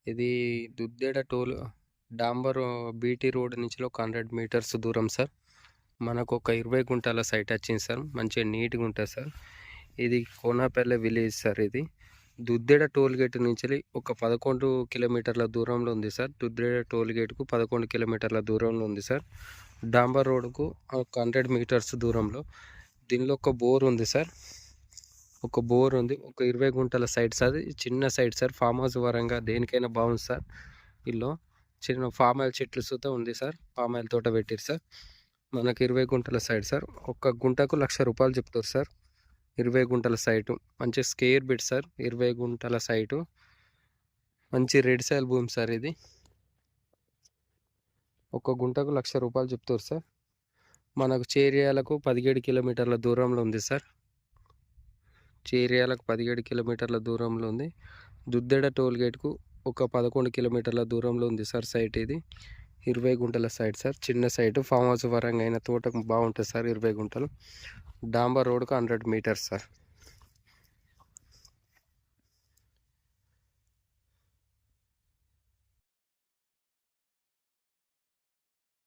ఇది Duddeda toll డాంబర్ BT road నుంచి ఒక 100 మీటర్స్ దూరం సార్. మనకు ఒక 20 గుంటల సైట్ వచ్చింది సార్. మంచిగా నీట్గా ఉంటుంది సార్. ఇది కోనాపల్లె విలేజ్ సార్. ఇది దుద్దేడ టోల్ గేట్ నుంచి ఒక 11 కిలోమీటర్ల దూరంలో ఉంది సార్. దుద్దేడ టోల్ గేట్కు 11 కిలోమీటర్ల దూరంలో ఉంది సార్. డాంబర్ రోడ్కు ఒక 100 మీటర్స్ దూరంలో. దీనిలో ఒక బోర్ ఉంది సార్. ఒక బోర్ ఉంది. ఒక 20 గుంటల సైట్ సార్. చిన్న సైట్ సార్. ఫామ్ హౌస్ పరంగా దేనికైనా బాగుంది సార్. ఇల్లు చిన్న ఫామ్ ఆయిల్ చెట్లు సుతా ఉంది సార్. ఫామ్ ఆయిల్ తోట పెట్టారు సార్. మనకి 20 గుంటల సైట్ సార్. ఒక గుంటకు ₹1,00,000 చెప్తారు సార్. 20 గుంటల సైటు మంచి స్క్వేర్ బిట్ సార్. 20 గుంటల సైటు మంచి రెడ్ సాయిల్ భూమి సార్. ఇది ఒక గుంటకు ₹1,00,000 చెప్తారు సార్. మనకు చేరియాలకు 17 కిలోమీటర్ల దూరంలో ఉంది సార్. చేరియాలకు 17 కిలోమీటర్ల దూరంలో ఉంది. దుద్దెడ టోల్ గేట్కు ఒక 11 కిలోమీటర్ల దూరంలో ఉంది సార్ సైట్. ఇది 20 గుంటల సైట్ సార్. చిన్న సైటు ఫామ్ హౌస్ పరంగా అయిన తోటకు బాగుంటుంది సార్. 20 గుంటలు డాంబర్ రోడ్కు 100 మీటర్స్ సార్.